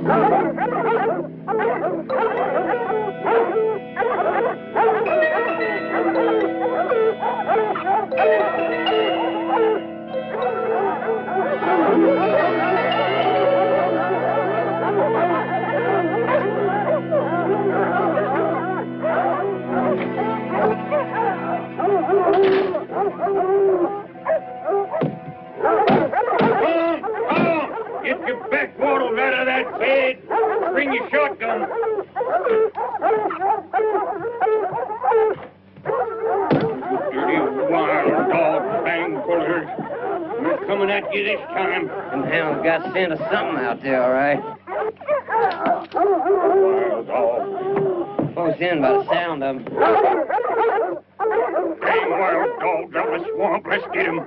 Get your backwater out of that bed. Bring your shotgun. Dirty wild dog bang pullers. We're coming at you this time. Them hounds got scent of something out there, all right. Wild dog. Close in by the sound of them. Dang wild dogs out of the swamp. Let's get him.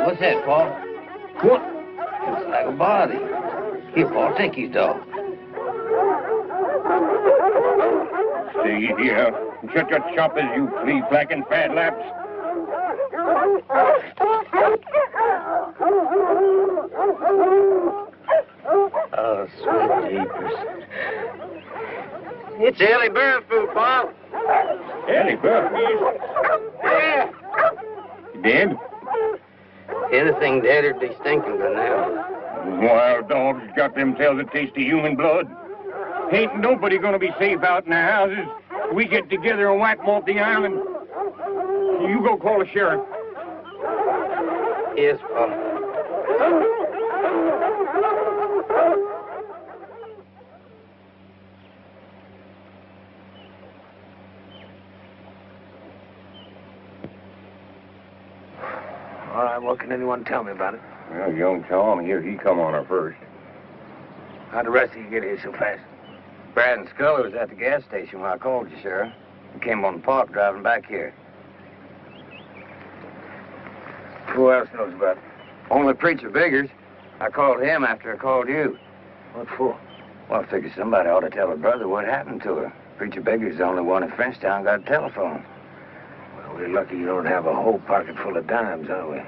What's that, Paul? What? Looks like a body. Here, Paul, take his dog. Stay here. Shut your choppers, you flea-flacking fat laps. Oh, sweet jeepers. It's Ellie bird food, Paul. Ellie bird food? Yeah. Dead? Anything deader'd be stinking by now. Wild dogs got themselves a taste of human blood. Ain't nobody gonna be safe out in the houses. We get together and wipe them off the island. You go call the sheriff. Yes, Paul. All right, what can anyone tell me about it? Well, young Tom here, he come on her first. How'd the rest of you get here so fast? Brad and Scully was at the gas station when I called you, Sheriff. We came on the park driving back here. Who else knows about it? Only Preacher Biggers. I called him after I called you. What for? Well, I figured somebody ought to tell her brother what happened to her. Preacher Biggers' the only one in Frenchtown got a telephone. Well, we're lucky you don't have a whole pocket full of dimes, are we?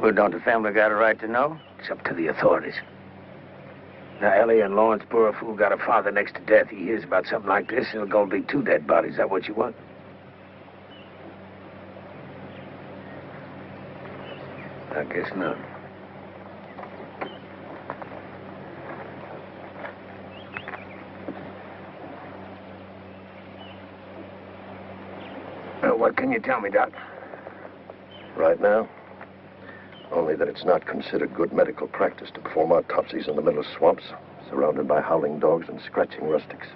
Well, don't the family got a right to know? It's up to the authorities. Now, Ellie and Lawrence, poor fool, got a father next to death. He hears about something like this, and there's gonna be 2 dead bodies. Is that what you want? I guess not. Well, what can you tell me, Doc? Right now, only that it's not considered good medical practice to perform autopsies in the middle of swamps, surrounded by howling dogs and scratching rustics.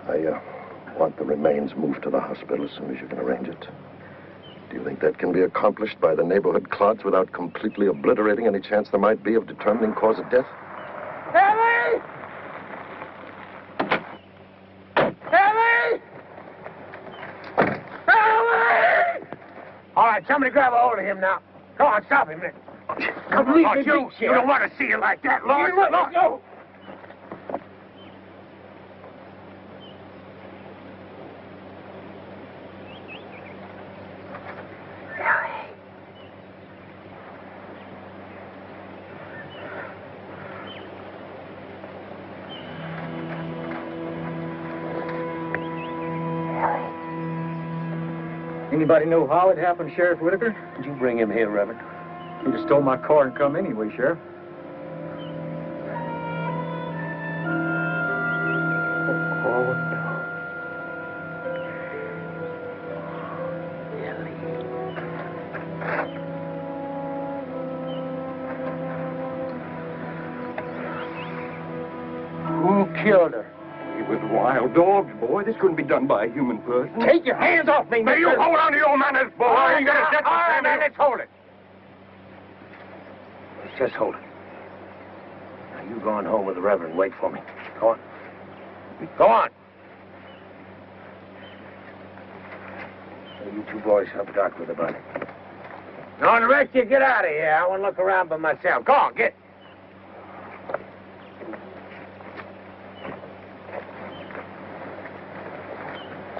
I want the remains moved to the hospital as soon as you can arrange it. Do you think that can be accomplished by the neighborhood clods without completely obliterating any chance there might be of determining cause of death? Ellie! Ellie! Ellie! All right, somebody grab a hold of him now. Go on, stop him. Come on, you don't want to see you like that, Lord. Look, go. Anybody know how it happened, Sheriff Whitaker? Did you bring him here, Reverend? He just stole my car and come anyway, Sheriff. Oh, no. Who killed her? He was wild dogs, boy. This couldn't be done by a human person. Take your hands off me, May you hold on to your manners, boy. All right, You gotta set the now, let's hold it. Let's just hold it. Now, you go on home with the Reverend. Wait for me. Go on. Go on. You two boys help Doc with the body. No, the rest of you get out of here. I want to look around by myself. Go on, get.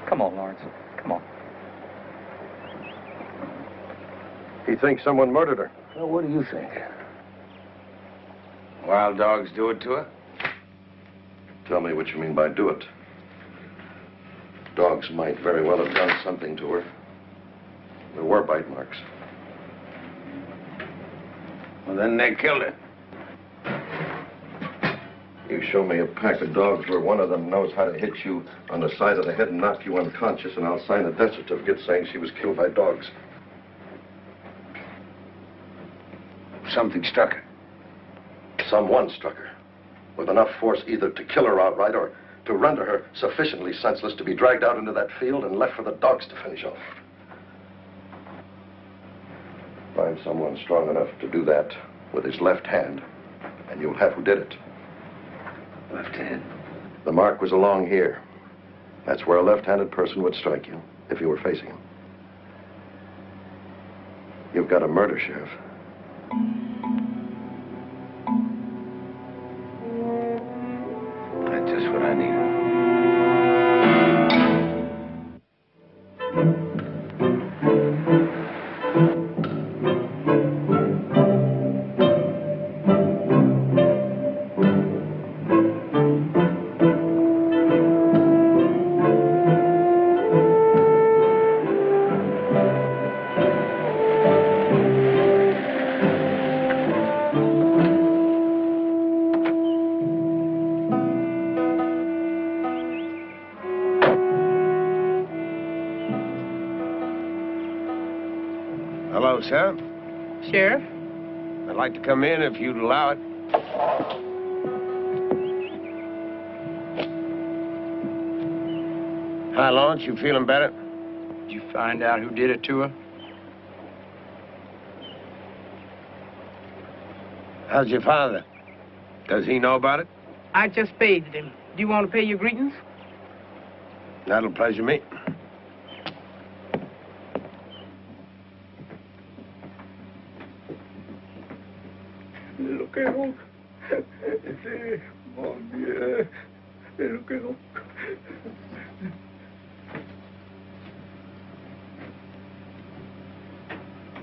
Come on, Lawrence. Come on. He thinks someone murdered her. Well, what do you think? Wild dogs do it to her? Tell me what you mean by do it. Dogs might very well have done something to her. There were bite marks. Well, then they killed her. You show me a pack of dogs where one of them knows how to hit you on the side of the head and knock you unconscious, and I'll sign a death certificate saying she was killed by dogs. Something struck her. Someone struck her with enough force either to kill her outright or to render her sufficiently senseless to be dragged out into that field and left for the dogs to finish off. Find someone strong enough to do that with his left hand, and you'll have who did it. Left hand? The mark was along here. That's where a left-handed person would strike you if you were facing him. You've got a murder, Sheriff. That's just what I need. Hello, sir. Sheriff? I'd like to come in if you'd allow it. Hi, Lawrence. You feeling better? Did you find out who did it to her? How's your father? Does he know about it? I just bathed him. Do you want to pay your greetings? That'll pleasure me. Lo que no. Mon Dieu. Lo que no.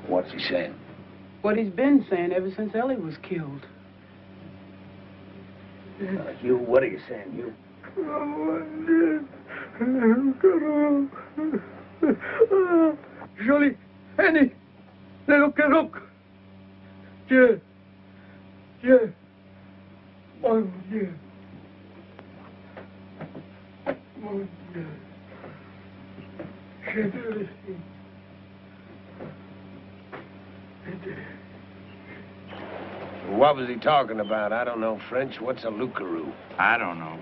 What's he saying? What he's been saying ever since Ellie was killed. Hugh, what are you saying, Hugh? Jolie, Annie, look. Dieu, mon Dieu, mon Dieu, je te remercie. What was he talking about? I don't know French. What's a loup-garou? I don't know.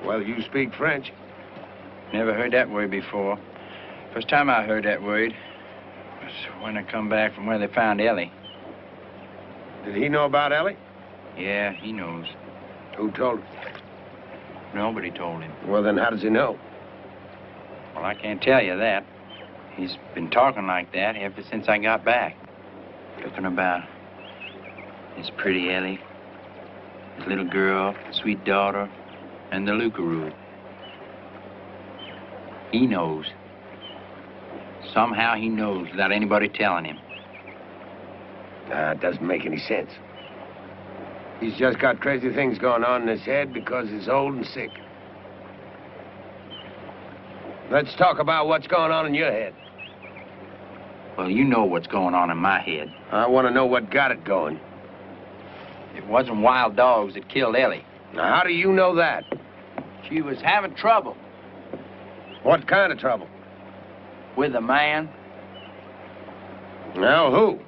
Well, you speak French. Never heard that word before. First time I heard that word was when I come back from where they found Ellie. Did he know about Ellie? Yeah, he knows. Who told him? Nobody told him. Well, then how does he know? Well, I can't tell you that. He's been talking like that ever since I got back. Talking about his pretty Ellie, his little girl, sweet daughter, and the loup-garou. He knows. Somehow he knows without anybody telling him. It doesn't make any sense. He's just got crazy things going on in his head because he's old and sick. Let's talk about what's going on in your head. Well, you know what's going on in my head. I want to know what got it going. It wasn't wild dogs that killed Ellie. Now, how do you know that? She was having trouble What kind of trouble? with a man. Well, who?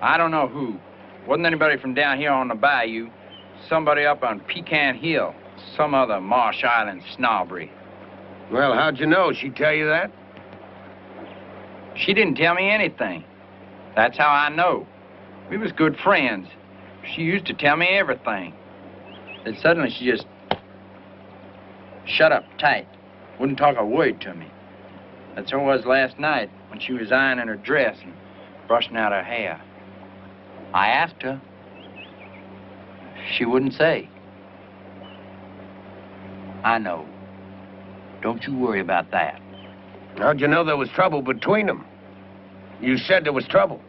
I don't know who. Wasn't anybody from down here on the bayou. Somebody up on Pecan Hill. Some other Marsh Island snobbery. Well, how'd you know? She tell you that? She didn't tell me anything. That's how I know. We was good friends. She used to tell me everything. Then suddenly she just shut up tight. Wouldn't talk a word to me. That's how it was last night when she was ironing her dress and brushing out her hair. I asked her. She wouldn't say. I know. Don't you worry about that. How'd you know there was trouble between them? You said there was trouble.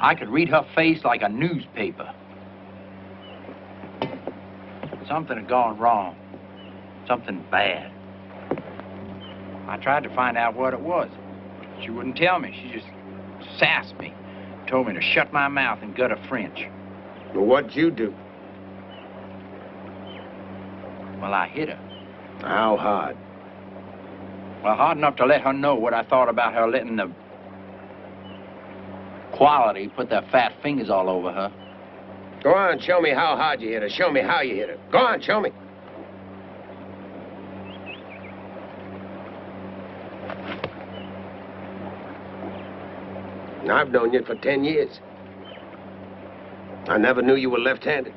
I could read her face like a newspaper. Something had gone wrong. Something bad. I tried to find out what it was. She wouldn't tell me. She just sassed me. Told me to shut my mouth and gut her French. Well, what'd you do? Well, I hit her. How hard? Well, hard enough to let her know what I thought about her letting the quality put their fat fingers all over her. Go on, show me how hard you hit her. Show me how you hit her. Go on, show me. I've known you for 10 years. I never knew you were left-handed.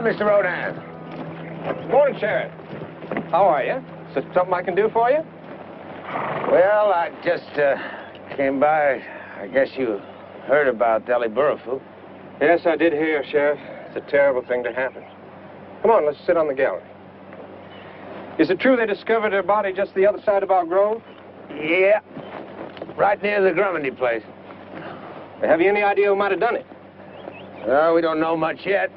Mr. Rodan. Good morning, Sheriff. How are you? Is there something I can do for you? Well, I just came by. I guess you heard about Ellie Burrifu. Yes, I did hear, Sheriff. It's a terrible thing to happen. Come on, let's sit on the gallery. Is it true they discovered her body just the other side of our grove? Yeah. Right near the Grummandy place. Have you any idea who might have done it? Well, we don't know much yet.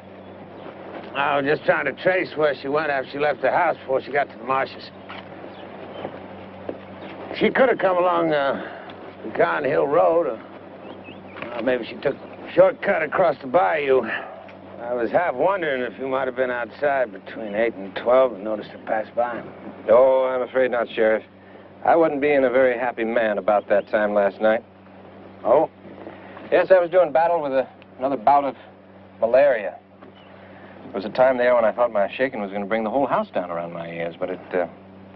I was just trying to trace where she went after she left the house before she got to the marshes. She could have come along Pecan Hill Road, or maybe she took a shortcut across the bayou. I was half wondering if you might have been outside between 8 and 12 and noticed her pass by. No, I'm afraid not, Sheriff. I wasn't being a very happy man about that time last night. Oh? Yes, I was doing battle with another bout of malaria. There was a time there when I thought my shaking was going to bring the whole house down around my ears, but it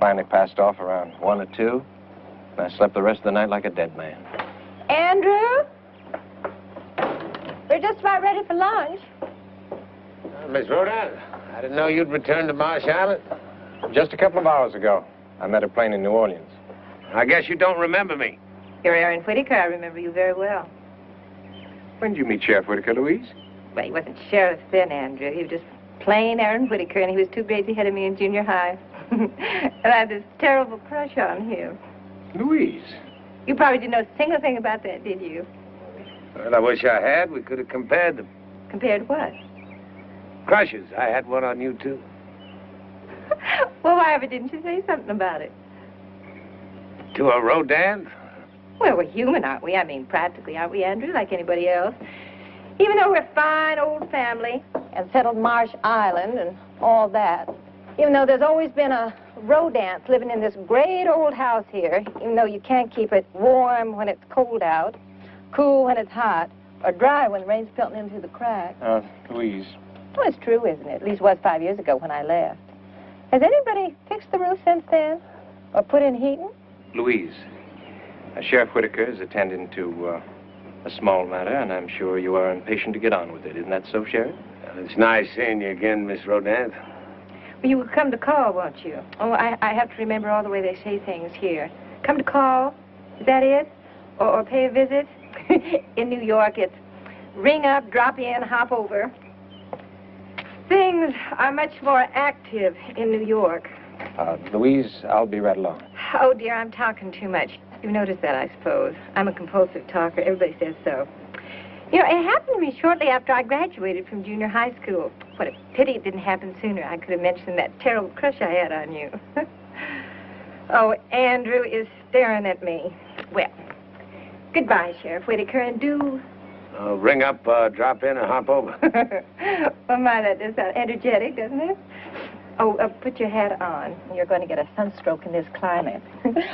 finally passed off around 1 or 2, and I slept the rest of the night like a dead man. Andrew? We're just about ready for lunch. Miss Rodan, I didn't know you'd returned to Marsh Island. Just a couple of hours ago, I met a plane in New Orleans. I guess you don't remember me. You're Aaron Whittaker. I remember you very well. When did you meet Sheriff Whittaker, Louise? Well, he wasn't sheriff then, Andrew. He was just plain Aaron Whittaker, and he was 2 grades ahead of me in junior high. And I had this terrible crush on him. Louise? You probably didn't know a single thing about that, did you? Well, I wish I had. We could have compared them. Compared what? Crushes. I had one on you, too. Well, why ever didn't you say something about it? To a Rodan? Well, we're human, aren't we? I mean, practically, aren't we, Andrew, like anybody else? Even though we're a fine old family and settled Marsh Island and all that, even though there's always been a rodance living in this great old house here, even though you can't keep it warm when it's cold out, cool when it's hot, or dry when the rain's pelting into the cracks. Louise. Well, it's true, isn't it? At least it was 5 years ago when I left. Has anybody fixed the roof since then? Or put in heating? Louise, Sheriff Whittaker is attending to a small matter, and I'm sure you are impatient to get on with it. Isn't that so, Sheriff? Well, it's nice seeing you again, Miss Rodan. Well, you will come to call, won't you? Oh, I have to remember all the way they say things here. Come to call, is that it? Or pay a visit? In New York, it's ring up, drop in, hop over. Things are much more active in New York. Louise, I'll be right along. Oh, dear, I'm talking too much. You've noticed that, I suppose. I'm a compulsive talker. Everybody says so. You know, it happened to me shortly after I graduated from junior high school. What a pity it didn't happen sooner. I could have mentioned that terrible crush I had on you. Oh, Andrew is staring at me. Well, goodbye, Sheriff Whittaker, and do... Ring up, drop in, or hop over. Well, my, that is energetic, doesn't it? Oh, put your hat on. You're going to get a sunstroke in this climate.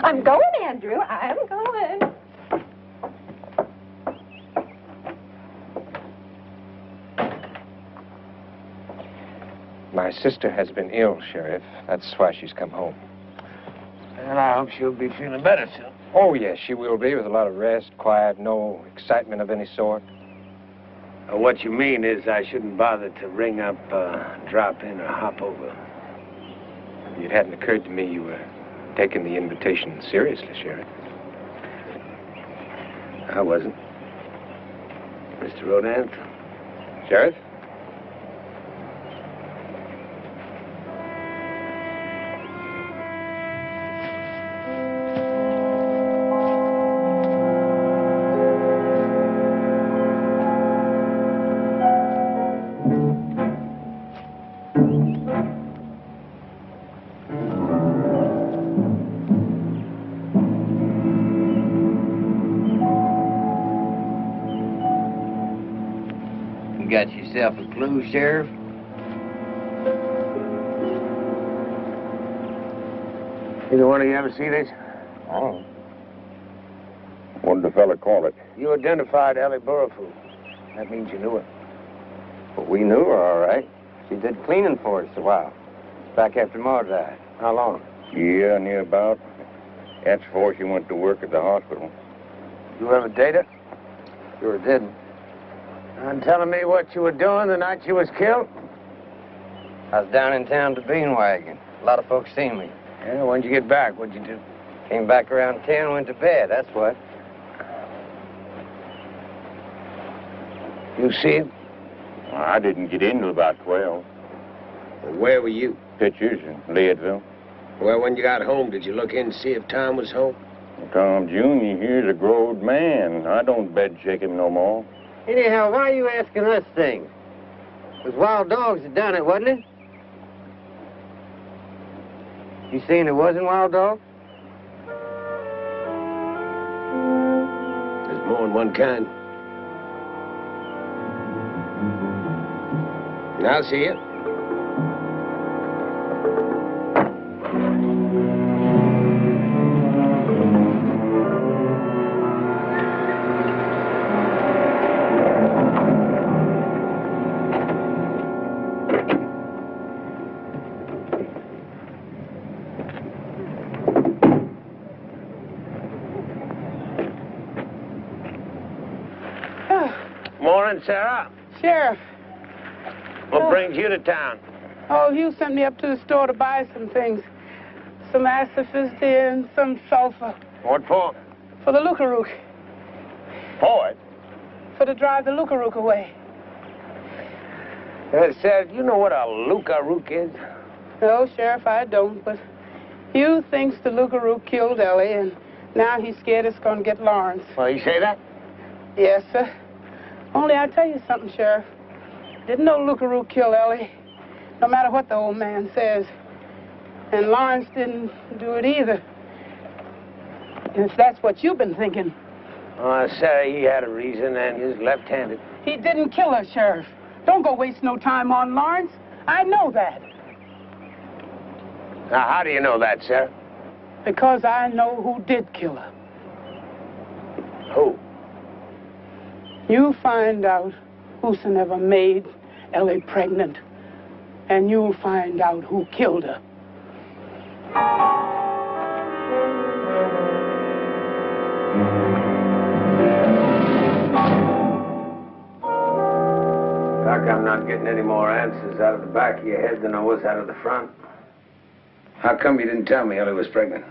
I'm going, Andrew. I'm going. My sister has been ill, Sheriff. That's why she's come home. And I hope she'll be feeling better soon. Oh, yes, she will be, with a lot of rest, quiet, no excitement of any sort. What you mean is I shouldn't bother to ring up, drop in, or hop over. It hadn't occurred to me you were taking the invitation seriously, Sheriff. I wasn't. Mr. Rodin? Sheriff? Got yourself a clue, Sheriff? Either one of you ever see this? Oh. What did the fella call it? You identified Ellie Burrowfoot. That means you knew her. Well, we knew her, all right. She did cleaning for us a while. Back after Ma died. How long? Yeah, near about. That's before she went to work at the hospital. You ever date her? Sure didn't. And telling me what you were doing the night she was killed? I was down in town to beanwagging. A lot of folks seen me. Yeah, when'd you get back? What'd you do? Came back around 10, went to bed, that's what. You see him? I didn't get in till about 12. Well, where were you? Pictures in Leadville. Well, when you got home, did you look in to see if Tom was home? Tom Jr. here's a growed man. I don't bed shake him no more. Anyhow, why are you asking us things? It was wild dogs that done it, wasn't it? You saying it wasn't wild dogs? There's more than one kind. I'll see you. Morning, Sarah. Sheriff. What brings you to town? Oh, Hugh sent me up to the store to buy some things. Some acifist and some sulfur. What for? For the Lookarook. For it? For to drive the Lookarook away. Sarah, do you know what a Lookarook is? No, Sheriff, I don't, but Hugh thinks the Lookarook killed Ellie, and now he's scared it's going to get Lawrence. Well, you say that? Yes, sir. Only I tell you something, Sheriff. Didn't no Lookarook kill Ellie, no matter what the old man says. And Lawrence didn't do it either. And if that's what you've been thinking. Sarah, he had a reason, and he's left-handed. He didn't kill her, Sheriff. Don't go waste no time on Lawrence. I know that. Now, how do you know that, Sarah? Because I know who did kill her. Who? You find out whosoever made Ellie pregnant, and you'll find out who killed her. Doc, I'm not getting any more answers out of the back of your head than I was out of the front. How come you didn't tell me Ellie was pregnant?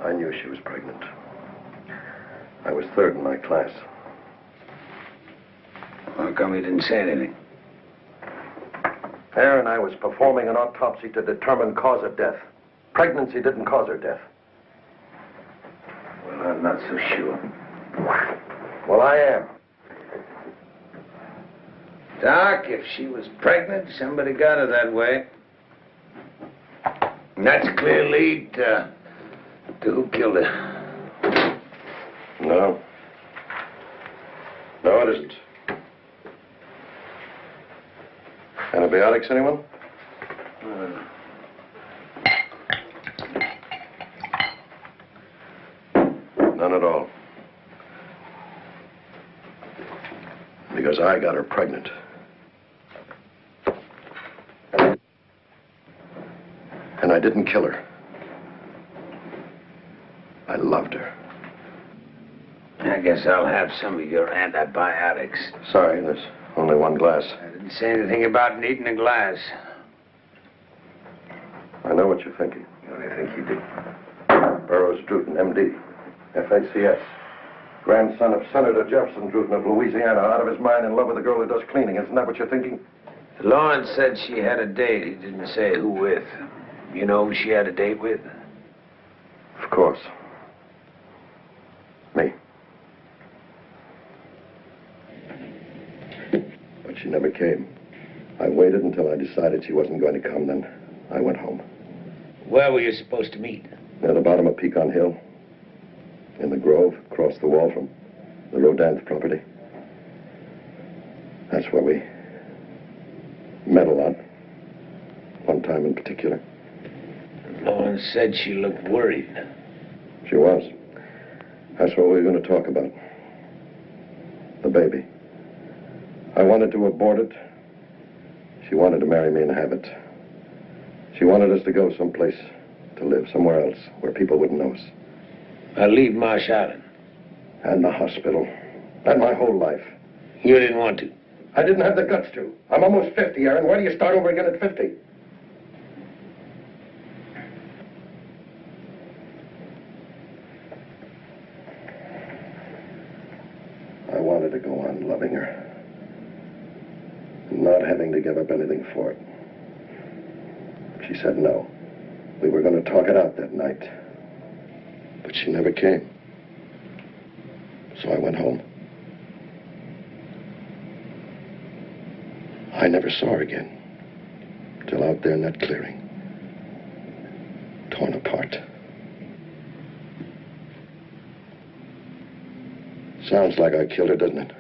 I knew she was pregnant. I was third in my class. How come you didn't say anything? Aaron, I was performing an autopsy to determine cause of death. Pregnancy didn't cause her death. Well, I'm not so sure. Well, I am. Doc, if she was pregnant, somebody got her that way. And that's a clear lead to who killed her. No. No, it isn't. Antibiotics, anyone? None at all. Because I got her pregnant. And I didn't kill her. I loved her. I guess I'll have some of your antibiotics. Sorry, there's only one glass. I didn't say anything about needing a glass. I know what you're thinking. I think you do. Burroughs Druten, M.D., FACS. Grandson of Senator Jefferson Druten of Louisiana, out of his mind in love with a girl who does cleaning. Isn't that what you're thinking? Lawrence said she had a date. He didn't say who with. You know who she had a date with? Of course. Me. But she never came. I waited until I decided she wasn't going to come, then I went home. Where were you supposed to meet? Near the bottom of Pecan Hill. In the grove, across the wall from the Rodin's property. That's where we met a lot. One time in particular. Lawrence said she looked worried. She was. That's what we were going to talk about. The baby. I wanted to abort it. She wanted to marry me and have it. She wanted us to go someplace to live, somewhere else, where people wouldn't know us. I'll leave Marsh Island. And the hospital. And my whole life. You didn't want to. I didn't have the guts to. I'm almost 50, Aaron. Why do you start over again at 50? I wanted to go on loving her. Not having to give up anything for it. She said no. We were going to talk it out that night. But she never came. So I went home. I never saw her again. Till out there in that clearing. Torn apart. Sounds like I killed her, doesn't it?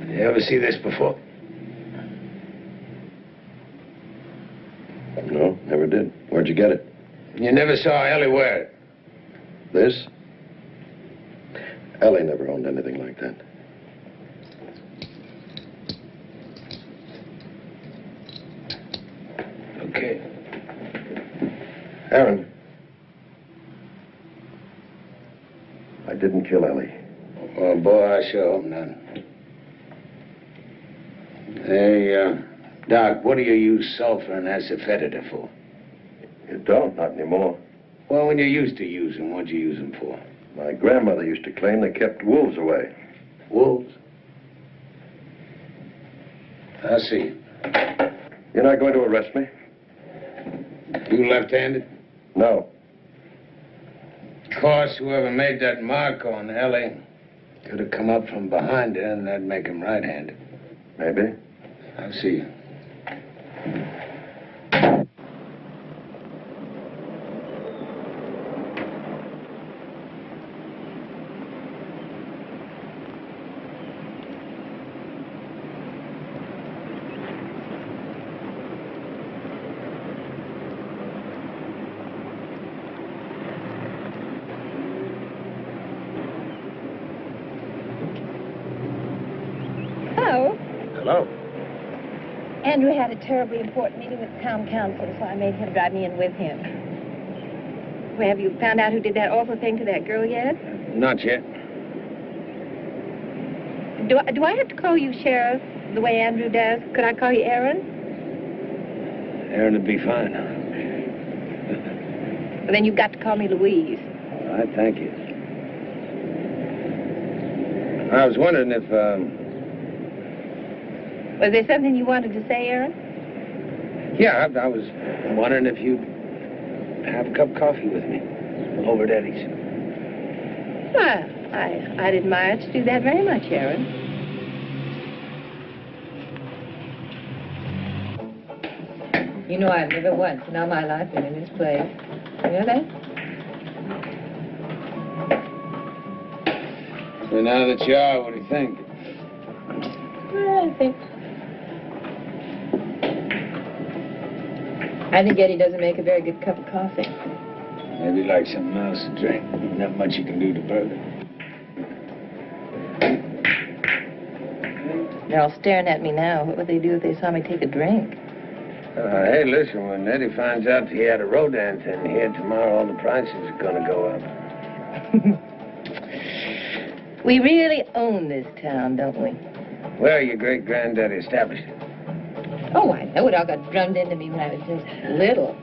You ever see this before? No, never did. Where'd you get it? You never saw Ellie wear it? This? Ellie never owned anything like that. Okay. Aaron. I didn't kill Ellie. Oh, boy, I sure hope not. Hey, Doc, what do you use sulfur and asafoetida for? You don't, not anymore. Well, when you used to use them, what'd you use them for? My grandmother used to claim they kept wolves away. Wolves? I see. You're not going to arrest me? You left-handed? No. Of course, whoever made that mark on Ellie could have come up from behind her, and that'd make him right-handed. Maybe. I see. Hello. Andrew had a terribly important meeting with the town council, so I made him drive me in with him. Well, have you found out who did that awful thing to that girl yet? Not yet. Do I have to call you Sheriff the way Andrew does? Could I call you Aaron? Aaron would be fine. Well, then you've got to call me Louise. All right, thank you. I was wondering if, Was there something you wanted to say, Aaron? Yeah, I was wondering if you'd have a cup of coffee with me over at Eddie's. Well, I'd admire to do that very much, Aaron. You know, I've never once in all my life been in this place. You know that? And now that you are, what do you think? I think Eddie doesn't make a very good cup of coffee. Maybe like something else to drink. Not much you can do to burger. They're all staring at me now. What would they do if they saw me take a drink? Hey, listen, when Eddie finds out he had a rodent in here tomorrow, all the prices are going to go up. We really own this town, don't we? Well, your great-granddaddy established it. Oh, I know it all got drummed into me when I was just little.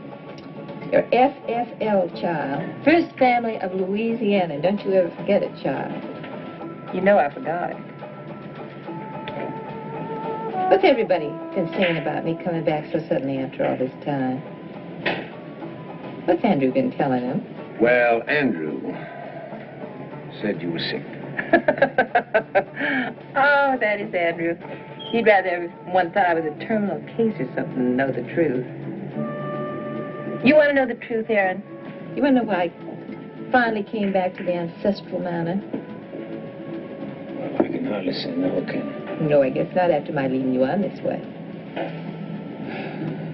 Your FFL, child. First family of Louisiana. Don't you ever forget it, child. You know I forgot it. What's everybody been saying about me coming back so suddenly after all this time? What's Andrew been telling them? Well, Andrew said you were sick. Oh, that is Andrew. He'd rather everyone thought I was a terminal case or something than know the truth. You want to know the truth, Aaron? You want to know why I finally came back to the ancestral manor? Well, I can hardly say no, can I? No, I guess not after my leading you on this way.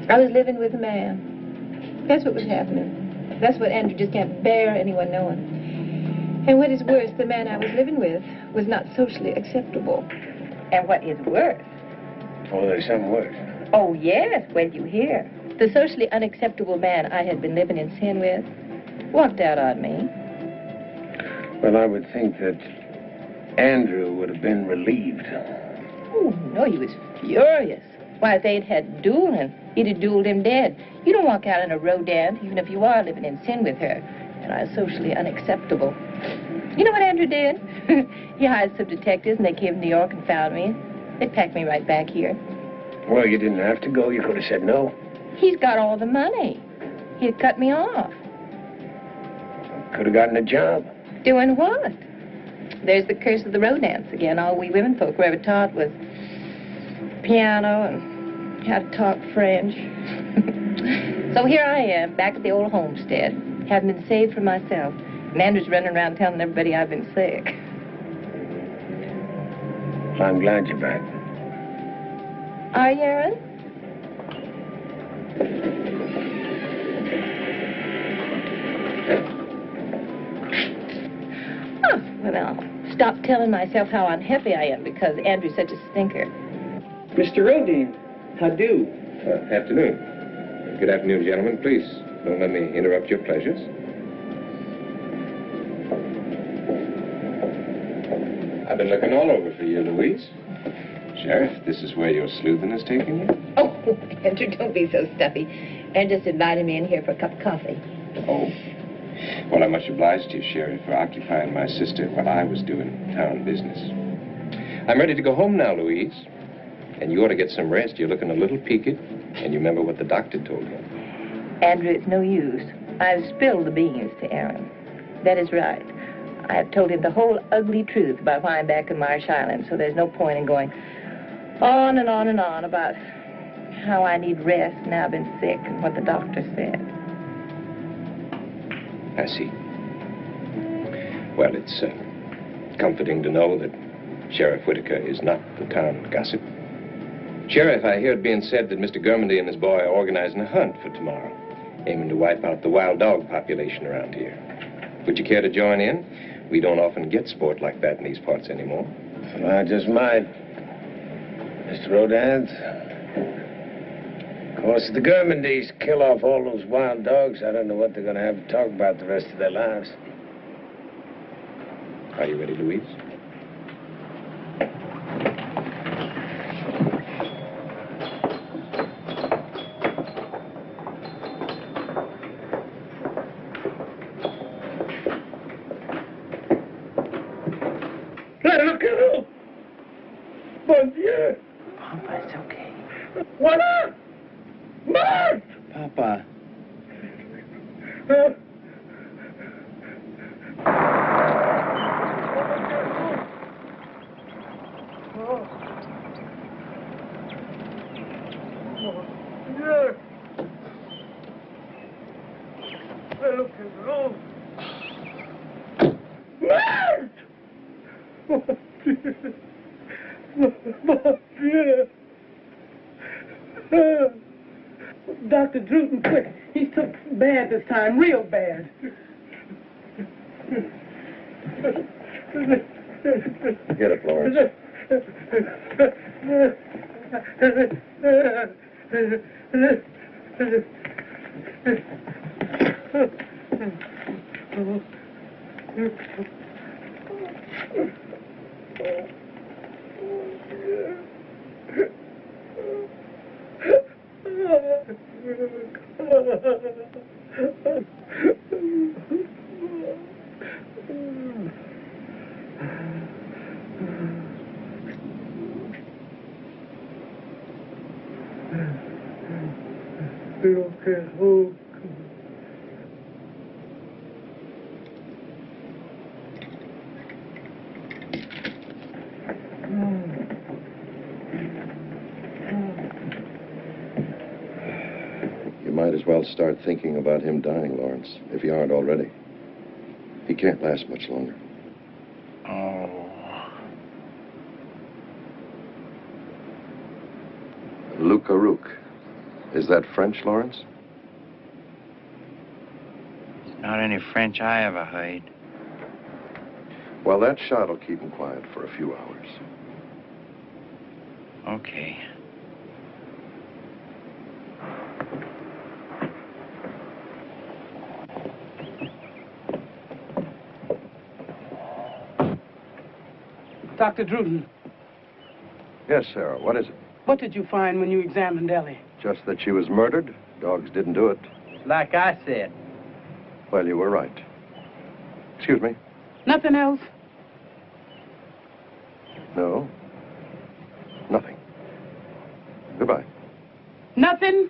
I was living with a man. That's what was happening. That's what Andrew just can't bear anyone knowing. And what is worse, the man I was living with was not socially acceptable. And what is worse? Oh, there's something worse. Oh, yes, when you hear. The socially unacceptable man I had been living in sin with walked out on me. Well, I would think that Andrew would have been relieved. Oh, no, he was furious. Why, if they'd had dueling, he'd have dueled him dead. You don't walk out on a rodent, even if you are living in sin with her. And I was socially unacceptable. You know what Andrew did? He hired some detectives, and they came to New York and found me. They packed me right back here. Well, you didn't have to go. You could have said no. He's got all the money. He'd cut me off. Could have gotten a job. Doing what? There's the curse of the rodents again. All we women folk were ever taught was piano and how to talk French. So here I am, back at the old homestead, having been saved from myself. And Andrew's running around telling everybody I've been sick. Well, I'm glad you're back. Are you, Aaron? Oh, well, I'll stop telling myself how unhappy I am because Andrew's such a stinker. Mr. Rodin, how do? Afternoon. Good afternoon, gentlemen. Please, don't let me interrupt your pleasures. I've been looking all over for you, Louise. Sheriff, this is where your sleuthing is taking you? Oh, Andrew, don't be so stuffy. Andrew just invited me in here for a cup of coffee. Oh. Well, I'm much obliged to you, Sheriff, for occupying my sister while I was doing town business. I'm ready to go home now, Louise. And you ought to get some rest. You're looking a little peaked. And you remember what the doctor told you. Andrew, it's no use. I've spilled the beans to Aaron. That is right. I have told him the whole ugly truth about why I'm back in Marsh Island, so there's no point in going on and on and on about how I need rest now I've been sick and what the doctor said. I see. Well, it's comforting to know that Sheriff Whittaker is not the town gossip. Sheriff, I hear it being said that Mr. Germandy and his boy are organizing a hunt for tomorrow, aiming to wipe out the wild dog population around here. Would you care to join in? We don't often get sport like that in these parts anymore. Well, I just might. Mr. Rodin. Of course, if the Germandys kill off all those wild dogs, I don't know what they're going to have to talk about the rest of their lives. Are you ready, Louise? Bon Dieu! Papa, it's okay. Voilà! Marthe! Papa. Dr. Druten, quick. He's took bad this time, real bad. Get it, Lawrence. You might as well start thinking about him dying, Lawrence, if you aren't already. He can't last much longer. Oh. Lucaruc. Is that French, Lawrence? Not any French I ever heard. Well, that shot will keep him quiet for a few hours. Okay. Dr. Druten, Yes, Sarah, what is it? what did you find when you examined Ellie? Just that she was murdered. Dogs didn't do it. Like I said. Well, you were right. Excuse me. Nothing else? No. Nothing. Goodbye. Nothing?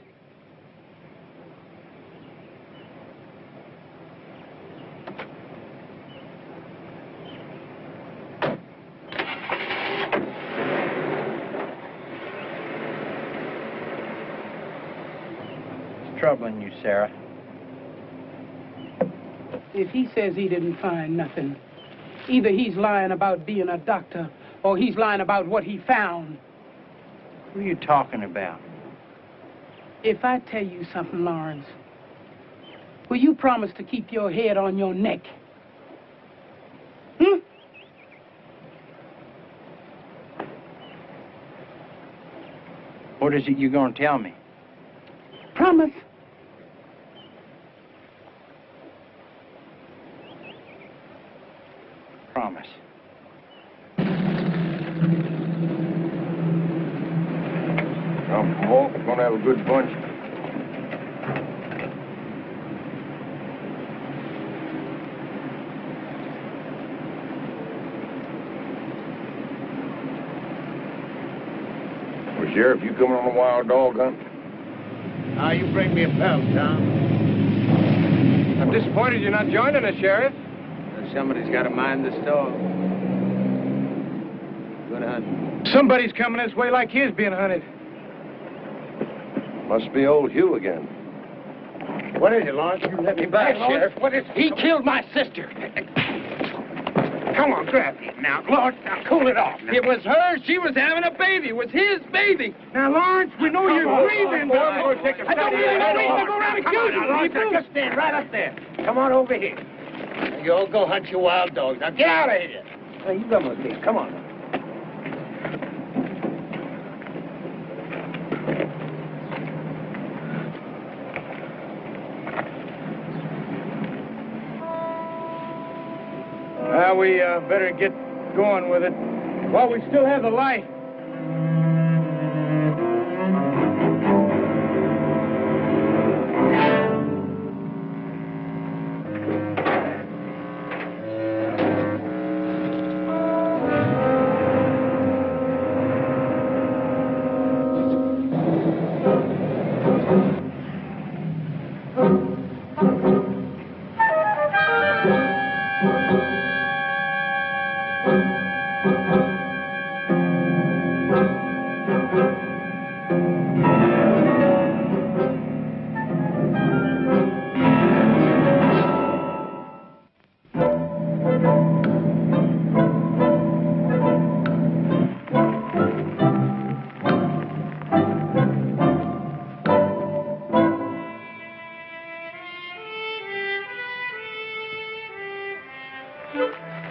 Troubling you, Sarah. If he says he didn't find nothing, either he's lying about being a doctor or he's lying about what he found. What are you talking about? If I tell you something, Lawrence, will you promise to keep your head on your neck? Hmm? What is it you're going to tell me? Promise. Promise. Come, Paul. We're going to have a good bunch. Well, Sheriff, you coming on a wild dog hunt? Now, you bring me a pelt, Tom. I'm disappointed you're not joining us, Sheriff. Somebody's got to mind this dog. Good hunt. Somebody's coming this way like his being hunted. Must be old Hugh again. What is it, Lawrence? You let me back, Sheriff. What is it? He killed my sister. Come on, grab him now. Lawrence, now cool it off. Now. It was her. She was having a baby. It was his baby. Now, Lawrence, we know you're grieving, but I don't really know reason to go around and kill you. Lawrence, just stand right up there. Come on over here. You all go hunt your wild dogs. Now, get out of here. Now, you come with me. Come on. Well, we better get going with it while we still have the light.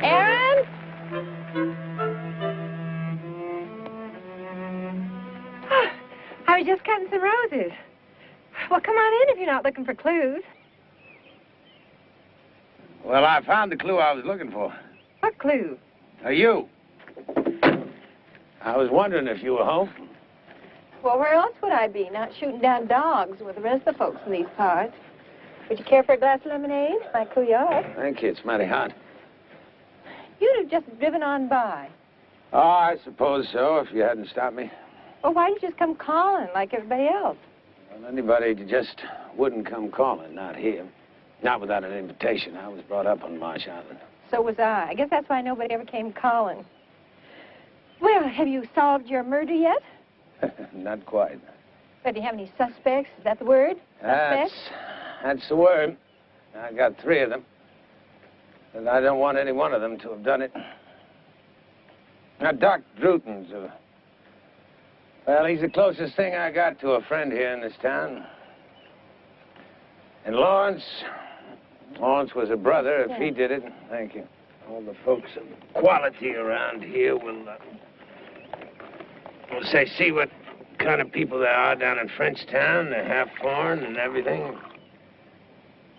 Aaron? I was just cutting some roses. Well, come on in if you're not looking for clues. Well, I found the clue I was looking for. What clue? You. I was wondering if you were home. Well, where else would I be? Not shooting down dogs with the rest of the folks in these parts. Would you care for a glass of lemonade? Might cool you off. Thank you. It's mighty hot. You'd have just driven on by. Oh, I suppose so, if you hadn't stopped me. Well, why didn't you just come calling like everybody else? Well, anybody just wouldn't come calling, not here. Not without an invitation. I was brought up on Marsh Island. So was I. I guess that's why nobody ever came calling. Well, have you solved your murder yet? Not quite. But do you have any suspects? Is that the word? Suspects? That's the word. I got 3 of them. And I don't want any one of them to have done it. Now, Doc Druton's well, he's the closest thing I got to a friend here in this town. And Lawrence was a brother. If he did it, thank you. All the folks of quality around here will say, see what kind of people there are down in Frenchtown. They're half foreign and everything.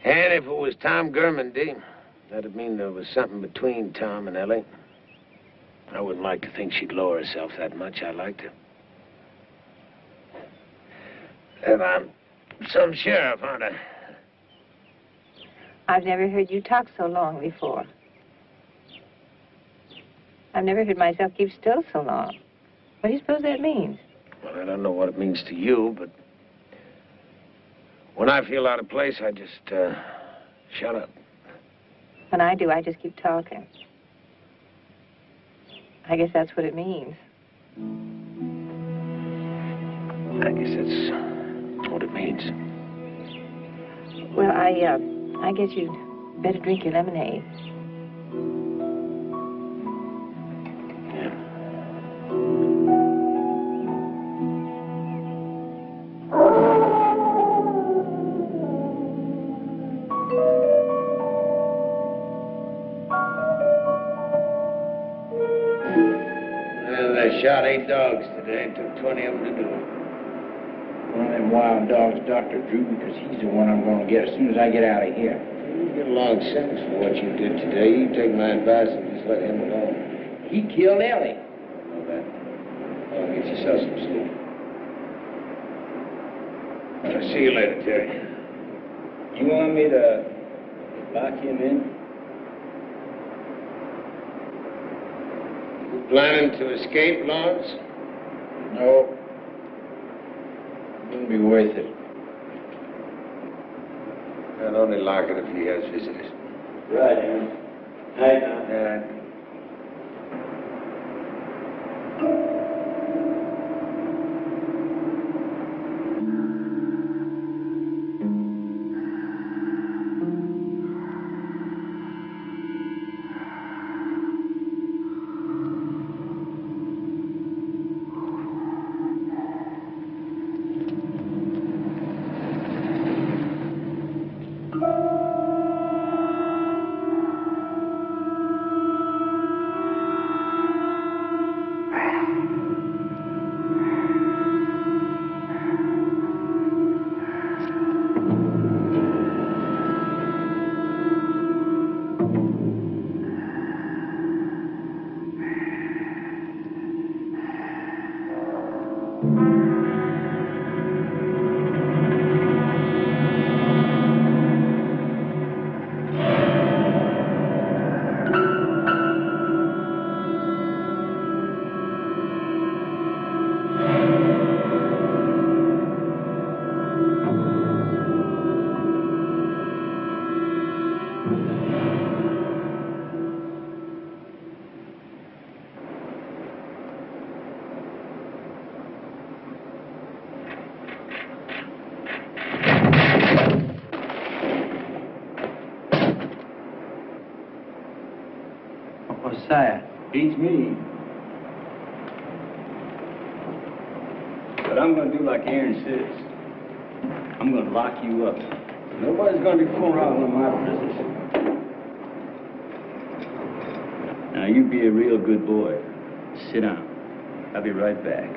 And if it was Tom Gurmandy, that'd mean there was something between Tom and Ellie. I wouldn't like to think she'd lower herself that much. I liked her. If I'm some sheriff, aren't I? I've never heard you talk so long before. I've never heard myself keep still so long. What do you suppose that means? Well, I don't know what it means to you, but when I feel out of place, I just shut up. When I do, I just keep talking. I guess that's what it means. I guess that's what it means. Well, I guess you'd better drink your lemonade. Shot 8 dogs today. It took 20 of them to do it. One of them wild dogs, Dr. Drew, because he's the one I'm going to get as soon as I get out of here. You get a long sentence for what you did today. You take my advice and just let him alone. He killed Ellie. I know that. I'll get yourself some sleep. I'll see you later, Terry. You want me to lock him in? Planning to escape, Lawrence? No. It wouldn't be worth it. I'll only lock it if he has visitors. Right, Aaron. Night now. Yeah. Beats me. But I'm going to do like Aaron says. I'm going to lock you up. Nobody's going to be fooling around with my business. Now, you be a real good boy. Sit down. I'll be right back.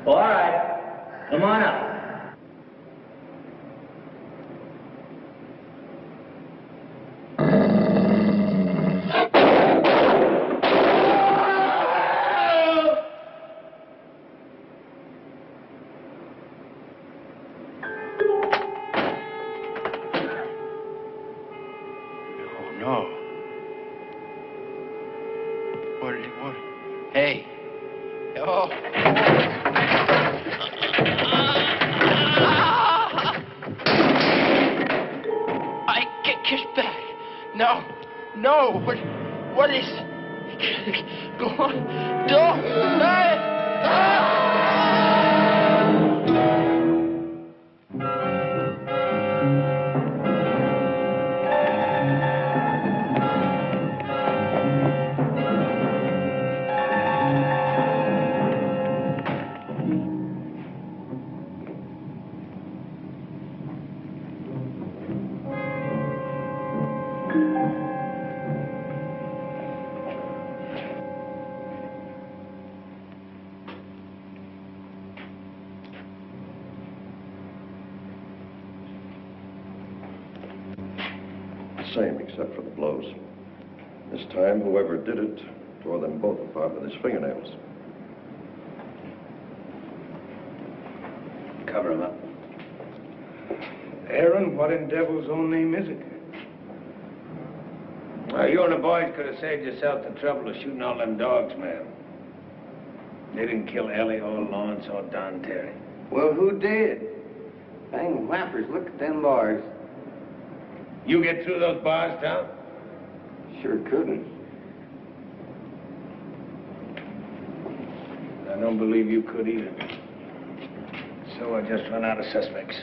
All right, come on up. Oh, no. What? Hey. Oh. Get back. No. What is... Go on. Don't. Same, except for the blows. This time, whoever did it tore them both apart with his fingernails. Cover him up. Aaron, what in devil's own name is it? You and the boys could have saved yourself the trouble of shooting all them dogs, man. They didn't kill Ellie or Lawrence or Don Terry. Well, who did? Dang whappers, look at them bars. You get through those bars, Tom? Sure couldn't. I don't believe you could either. So I just run out of suspects.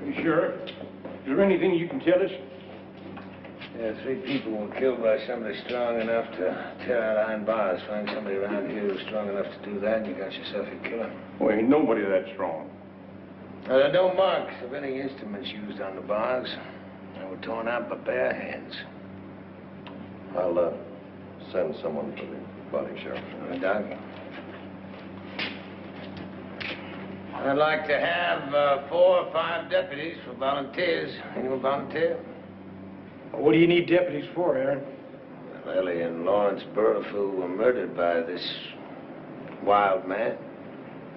You sure? Is there anything you can tell us? Yeah, 3 people were killed by somebody strong enough to tear out iron bars. Find somebody around here who's strong enough to do that, and you got yourself a killer. Well, ain't nobody that strong. Now, there are no marks of any instruments used on the bars. They were torn out by bare hands. I'll send someone for the body, Sheriff. Doc? I'd like to have 4 or 5 deputies for volunteers. Anyone volunteer? What do you need deputies for, Aaron? Well, Ellie and Lawrence Burrowfool were murdered by this wild man.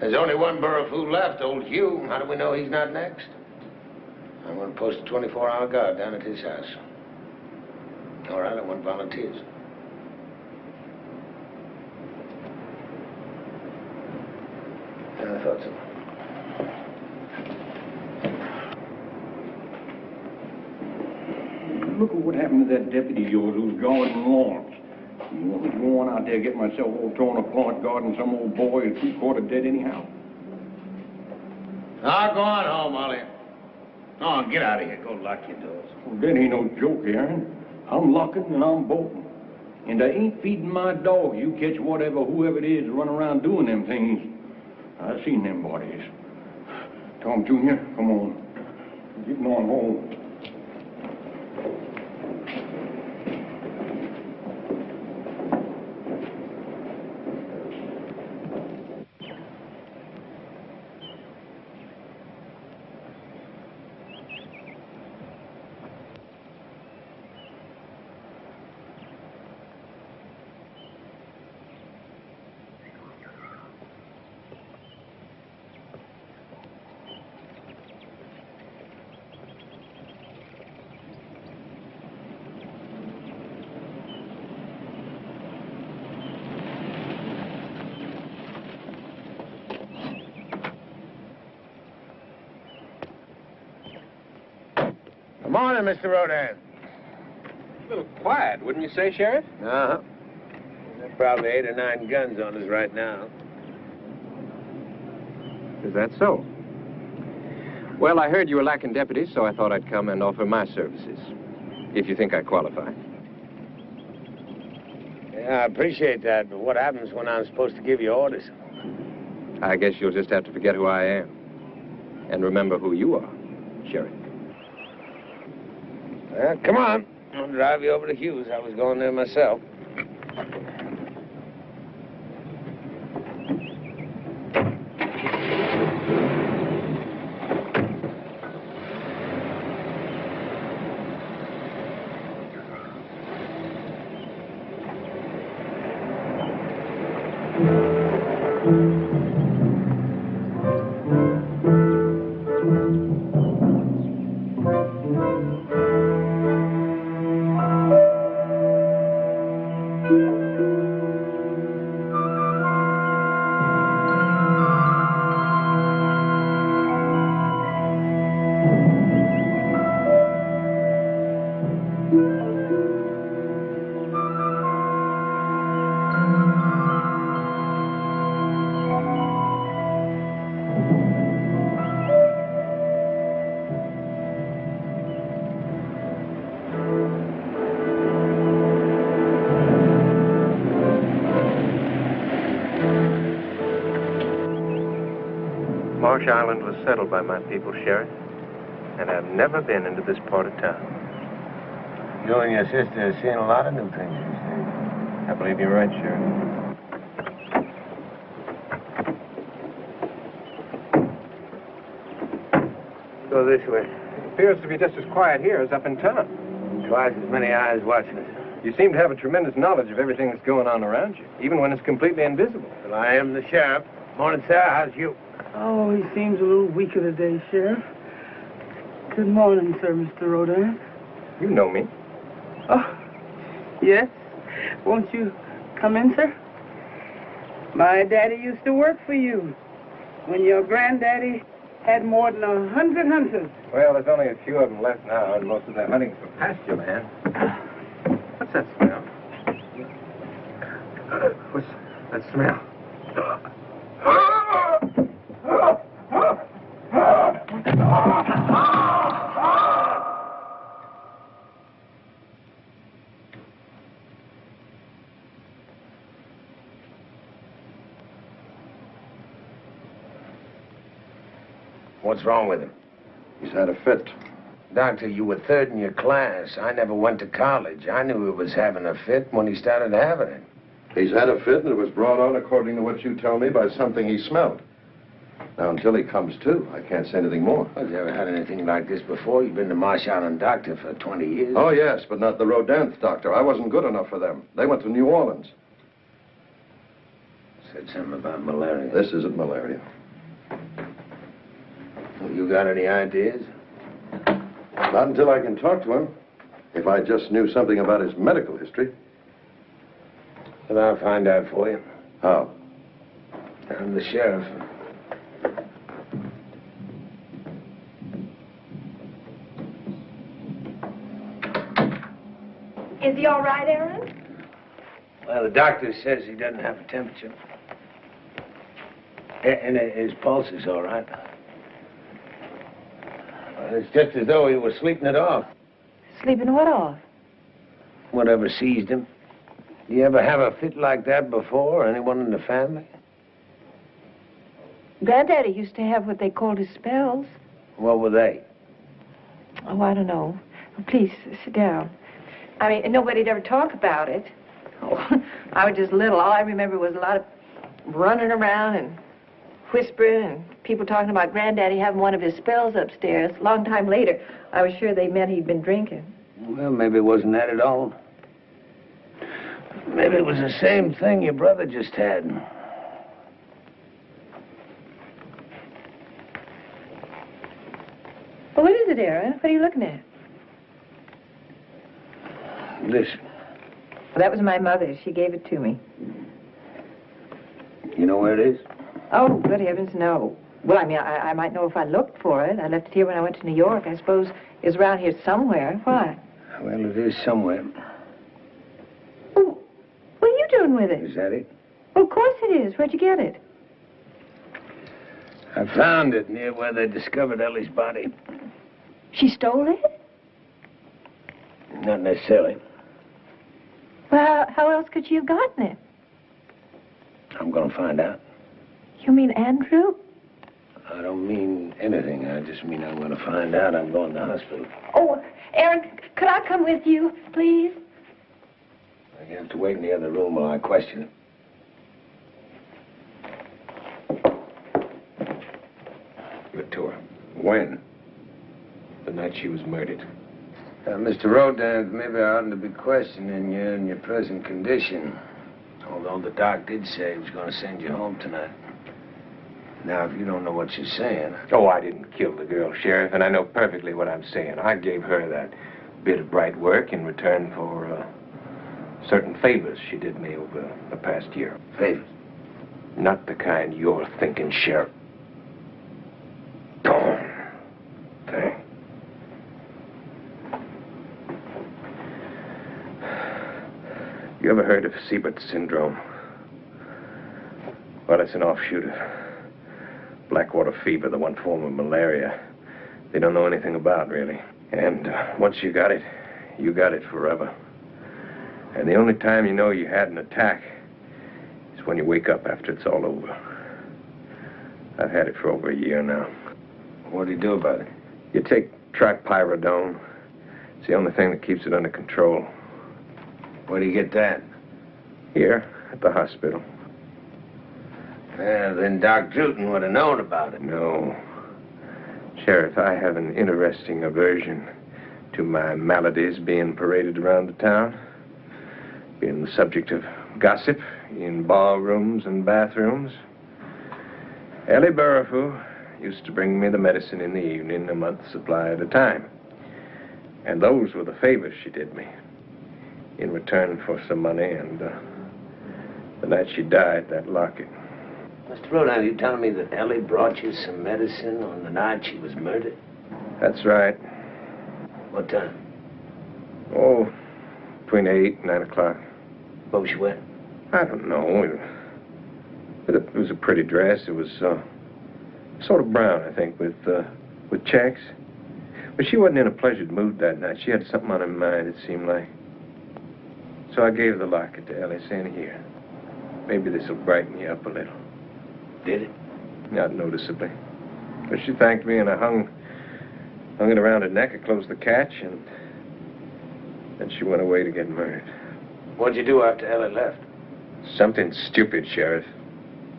There's only one Burrowfool left, old Hugh. How do we know he's not next? I'm going to post a 24-hour guard down at his house. All right, I want volunteers. Yeah, I thought so. Look at what happened to that deputy of yours who's guarding Lawrence. You want me to go on out there and get myself all torn apart guarding some old boy who's 3/4 dead anyhow? Now, go on home, Ollie. Go on, get out of here. Go lock your doors. Well, that ain't no joke, Aaron. I'm locking and I'm bolting. And I ain't feeding my dog. You catch whoever it is, run around doing them things. I've seen them bodies. Tom Jr., come on. Getting on home. Good morning, Mr. Rodan. A little quiet, wouldn't you say, Sheriff? Uh-huh. probably 8 or 9 guns on us right now. Is that so? Well, I heard you were lacking deputies, so I thought I'd come and offer my services, if you think I qualify. Yeah, I appreciate that, but what happens when I'm supposed to give you orders? I guess you'll just have to forget who I am. And remember who you are, Sheriff. Well, come on. I'll drive you over to Hughes. I was going there myself. Marsh Island was settled by my people, Sheriff, and I've never been into this part of town. You and your sister have seen a lot of new things these days. I believe you're right, Sheriff. Go this way. It appears to be just as quiet here as up in town. Twice as many eyes watching us. You seem to have a tremendous knowledge of everything that's going on around you, even when it's completely invisible. Well, I am the sheriff. Morning, sir. How's you? Oh, he seems a little weaker today, Sheriff. Good morning, sir, Mr. Rodin. You know me. Oh, yes. Won't you come in, sir? My daddy used to work for you when your granddaddy had more than 100 hunters. Well, there's only a few of them left now, and most of them hunting for pasture land. What's that smell? What's that smell? What's wrong with him? He's had a fit. Doctor, you were 3rd in your class. I never went to college. I knew he was having a fit when he started having it. He's had a fit, and it was brought on, according to what you tell me, by something he smelled. Now, until he comes to, I can't say anything more. Well, you ever had anything like this before? You've been the Marsh Island doctor for 20 years. Oh, yes, but not the Rodin doctor. I wasn't good enough for them. They went to New Orleans. Said something about malaria. This isn't malaria. Well, you got any ideas? Not until I can talk to him. If I just knew something about his medical history. Well, I'll find out for you. How? I'm the sheriff. Is he all right, Aaron? Well, the doctor says he doesn't have a temperature. And his pulse is all right. Well, it's just as though he was sleeping it off. Sleeping what off? Whatever seized him. You ever have a fit like that before? Anyone in the family? Granddaddy used to have what they called his spells. What were they? Oh, I don't know. Please, sit down. I mean, nobody'd ever talk about it. Oh, I was just little. All I remember was a lot of running around and whispering and people talking about Granddaddy having one of his spells upstairs. A long time later, I was sure they meant he'd been drinking. Well, maybe it wasn't that at all. Maybe it was the same thing your brother just had. Well, what is it, Aaron? What are you looking at? Listen. Well, that was my mother's. She gave it to me. You know where it is? Oh, good heavens, no. Well, I mean, I might know if I looked for it. I left it here when I went to New York. I suppose it's around here somewhere. Why? Well, it is somewhere. Oh, what are you doing with it? Is that it? Well, of course it is. Where'd you get it? I found it near where they discovered Ellie's body. She stole it? Not necessarily. Well, how else could she have gotten it? I'm going to find out. You mean Andrew? I don't mean anything. I just mean I'm going to find out. I'm going to the hospital. Oh, Aaron, could I come with you, please? You have to wait in the other room while I question him. Give it to her. When? The night she was murdered. Mr. Rodin, maybe I oughtn't to be questioning you in your present condition. Although the doc did say he was going to send you home tonight. Now, if you don't know what you're saying... Oh, I didn't kill the girl, Sheriff, and I know perfectly what I'm saying. I gave her that bit of bright work in return for certain favors she did me over the past year. Favors? Not the kind you're thinking, Sheriff. Darn thing. You ever heard of Siebert syndrome? Well, it's an offshoot of blackwater fever, the one form of malaria they don't know anything about, really. And once you got it forever. And the only time you know you had an attack is when you wake up after it's all over. I've had it for over a year now. What do you do about it? You take tripyridone. It's the only thing that keeps it under control. Where do you get that? Here, at the hospital. Well, then Doc Druten would have known about it. No. Sheriff, I have an interesting aversion to my maladies being paraded around the town. Being the subject of gossip in barrooms and bathrooms. Ellie Burrifu used to bring me the medicine in the evening, a month's supply at a time. And those were the favors she did me. In return for some money, and the night she died, that locket. Mr. Rodin, are you telling me that Ellie brought you some medicine on the night she was murdered? That's right. What time? Oh, between 8 and 9 o'clock. What was she wearing? I don't know. It was a pretty dress. It was sort of brown, I think, with checks. But she wasn't in a pleasured mood that night. She had something on her mind, it seemed like. So I gave the locket to Ellie, saying, here, maybe this will brighten you up a little. Did it? Not noticeably. But she thanked me, and I hung it around her neck. I closed the catch, and then she went away to get murdered. What'd you do after Ellie left? Something stupid, Sheriff.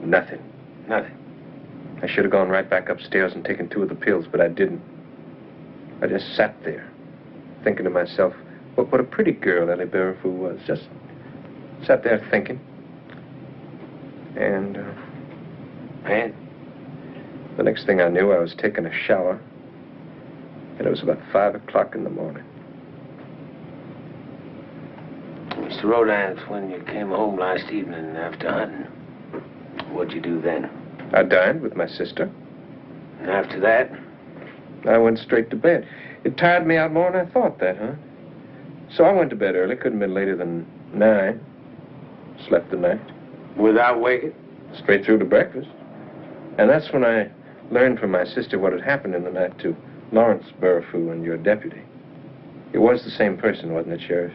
Nothing. Nothing? I should have gone right back upstairs and taken 2 of the pills, but I didn't. I just sat there, thinking to myself, what a pretty girl Ellie Burrifu was. Just sat there thinking. And the next thing I knew, I was taking a shower. And it was about 5 o'clock in the morning. Mr. Rodin, when you came home last evening after hunting, what'd you do then? I dined with my sister. And after that? I went straight to bed. It tired me out more than I thought that, huh? So I went to bed early. Couldn't have been later than 9. Slept the night. Without waking? Straight through to breakfast. And that's when I learned from my sister what had happened in the night to Lawrence Burrifu and your deputy. It was the same person, wasn't it, Sheriff?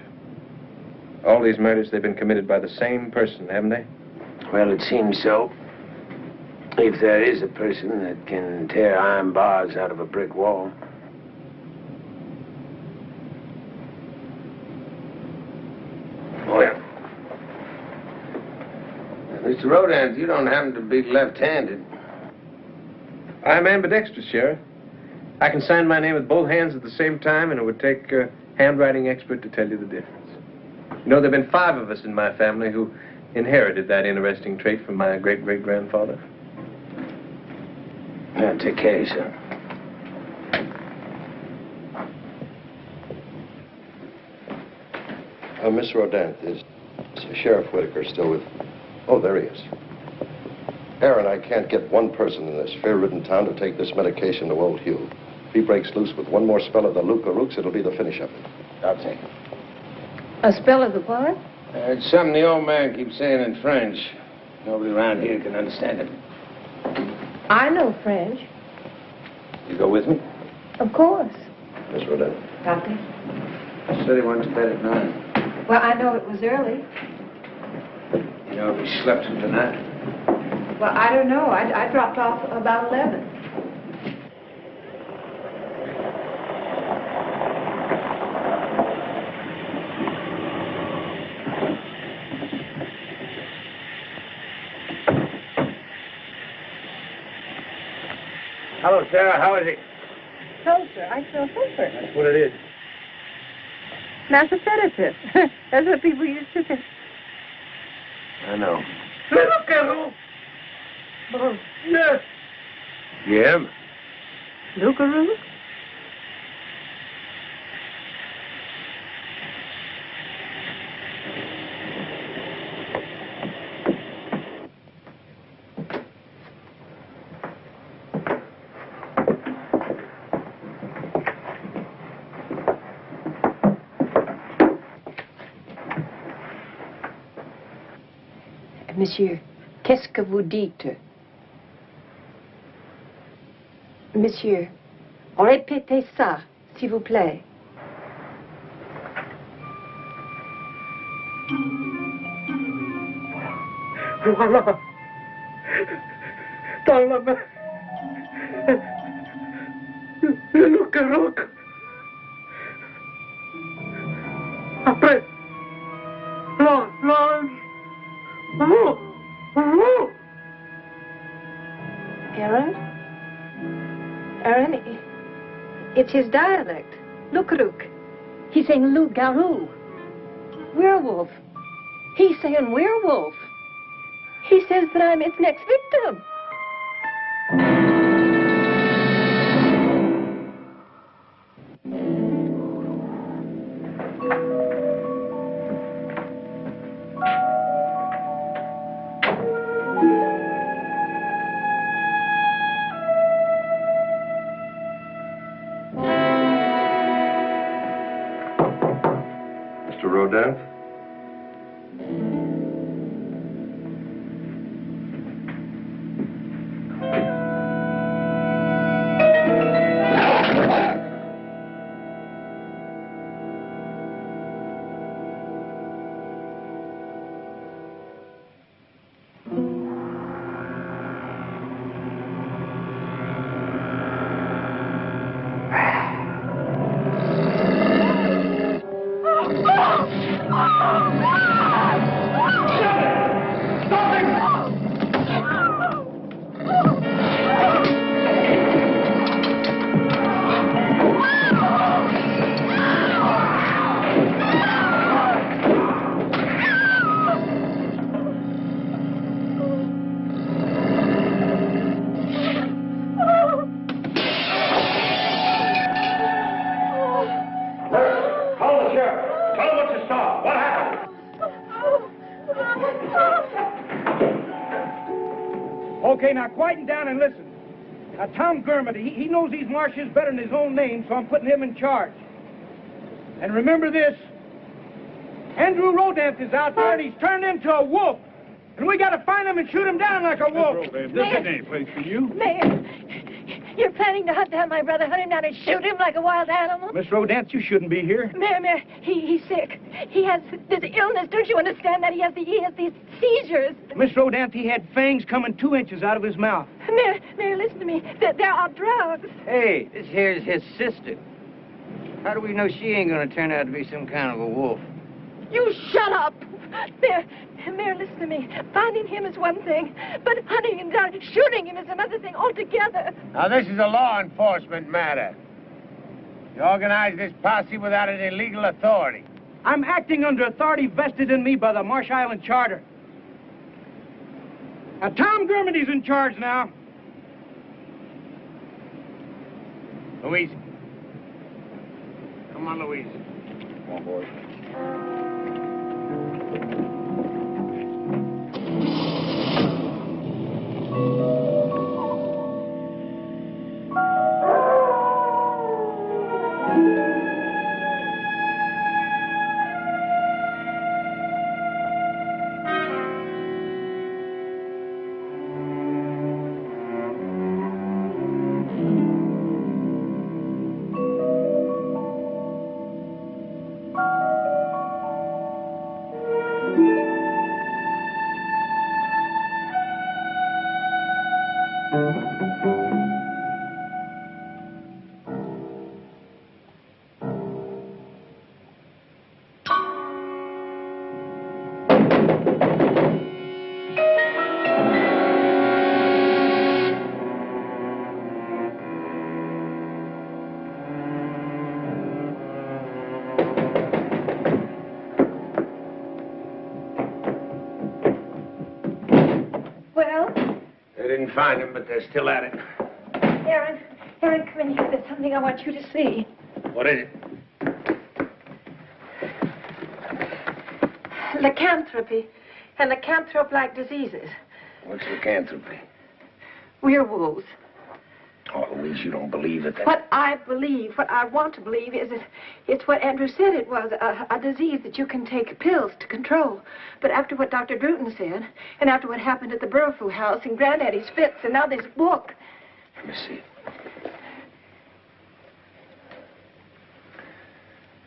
All these murders, they've been committed by the same person, haven't they? Well, it seems so. If there is a person that can tear iron bars out of a brick wall. Well, Mr. Rodin, you don't happen to be left-handed. I'm ambidextrous, Sheriff. I can sign my name with both hands at the same time, and it would take a handwriting expert to tell you the difference. You know, there have been 5 of us in my family who inherited that interesting trait from my great-great-grandfather. Now, take care of yourself. Miss Rodin, is Sheriff Whittaker still with... Oh, there he is. Aaron, I can't get one person in this fear-ridden town to take this medication to old Hugh. If he breaks loose with one more spell of the Luca Rooks, it'll be the finish of it. I'll take it. A spell of the what? It's something the old man keeps saying in French. Nobody around here can understand it. I know French. You go with me? Of course. Miss Rodin. Doctor? I said he went to bed at 9. Well, I know it was early. You know if he slept through the night? Well, I don't know. I dropped off about 11. Hello, Sarah. How is he? Closer. I feel super. That's what it is. That's a sedative. That's what people used to say. I know. Yes. Yeah? Lookaroo? Monsieur, qu'est-ce que vous dites? Monsieur, répétez ça, s'il vous plaît. Voilà. Dans la main. Le loup-garou. Après. L'ange. Aaron? Aaron, it's his dialect. Lookaroo. He's saying loup-garou. Werewolf. He's saying werewolf. He says that I'm its next victim. Mr. Rodin? Okay, now quieten down and listen. Now, Tom Gurmit, he knows these marshes better than his own name, so I'm putting him in charge. And remember this, Andrew Rodent is out there, and he's turned into a wolf. And we got to find him and shoot him down like a wolf. This isn't any place for you. Mayor, you're planning to hunt down my brother, hunt him down and shoot him like a wild animal? Miss Rodent, you shouldn't be here. Mayor, he's sick. He has this illness. Don't you understand that? He has these seizures. Miss Rodent, he had fangs coming 2 inches out of his mouth. Mayor, listen to me. There are drugs. Hey, this here's his sister. How do we know she ain't gonna turn out to be some kind of a wolf? You shut up. Mayor, listen to me. Finding him is one thing, but hunting him down, shooting him is another thing altogether. Now, this is a law enforcement matter. You organize this posse without any legal authority. I'm acting under authority vested in me by the Marsh Island Charter. Now, Tom Gurmity's in charge now. Louise. Come on, Louise. Come on, boys. didn't find him, but they're still at it. Aaron, come in here. There's something I want you to see. What is it? Lycanthropy and lycanthrope-like diseases. What's lycanthropy? Werewolves. Oh, Louise, you don't believe it, then? What I believe, what I want to believe is that it's what Andrew said it was, a disease that you can take pills to control. But after what Dr. Druten said, and after what happened at the Burfoo house, and Granddaddy's fits, and now this book. Let me see.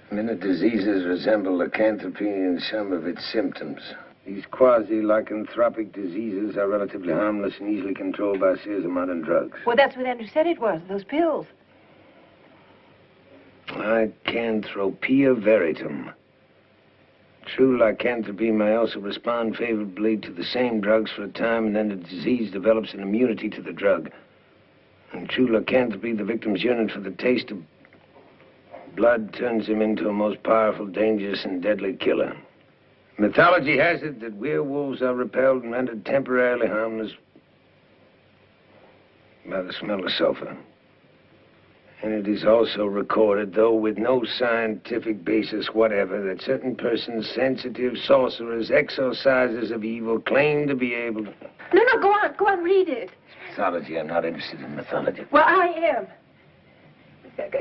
Many diseases resemble lycanthropy in some of its symptoms. These quasi-lycanthropic diseases are relatively harmless and easily controlled by a series of modern drugs. Well, that's what Andrew said it was, those pills. Lycanthropia veritum. True lycanthropy may also respond favorably to the same drugs for a time, and then the disease develops an immunity to the drug. In true lycanthropy, the victim's yearning for the taste of blood turns him into a most powerful, dangerous, and deadly killer. Mythology has it that werewolves are repelled and rendered temporarily harmless by the smell of sulfur. And it is also recorded, though with no scientific basis whatever, that certain persons, sensitive, sorcerers, exorcisers of evil, claim to be able to... No, go on, read it. It's mythology. I'm not interested in mythology. Well, I am.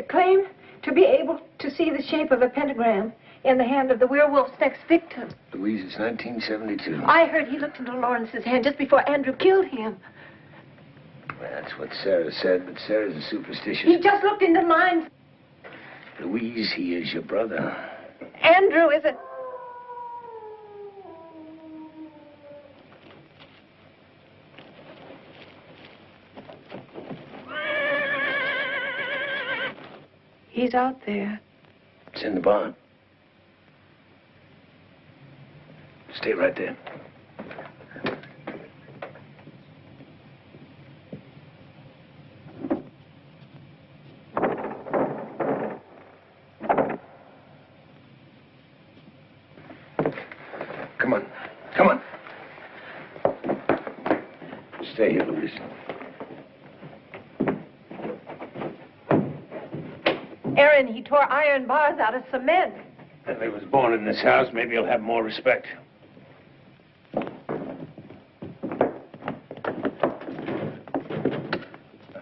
Claim to be able to see the shape of a pentagram in the hand of the werewolf's next victim. Louise, it's 1972. I heard he looked into Lawrence's hand just before Andrew killed him. That's what Sarah said, but Sarah's a superstitious... He just looked into mine. Louise, he is your brother. Andrew is a... He's out there. It's in the barn. Stay right there. Come on. Stay here, Louise. Aaron, he tore iron bars out of cement. If he was born in this house, maybe he'll have more respect.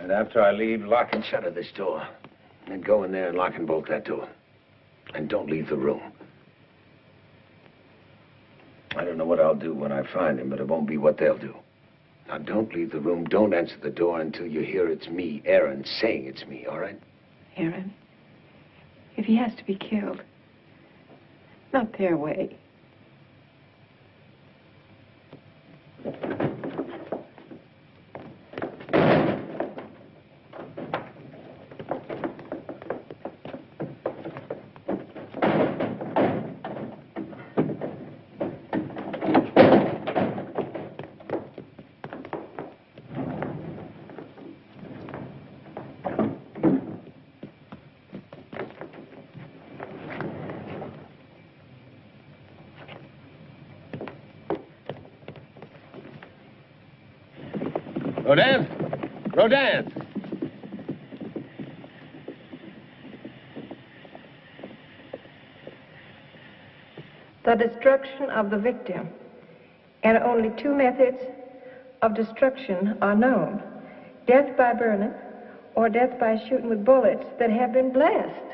And after I leave, lock and shutter this door. Then go in there and lock and bolt that door. And don't leave the room. I don't know what I'll do when I find him, but it won't be what they'll do. Now, don't leave the room. Don't answer the door until you hear it's me, Aaron, saying it's me, all right? Aaron, if he has to be killed, not their way. Rodan! The destruction of the victim. And only two methods of destruction are known. Death by burning or death by shooting with bullets that have been blessed.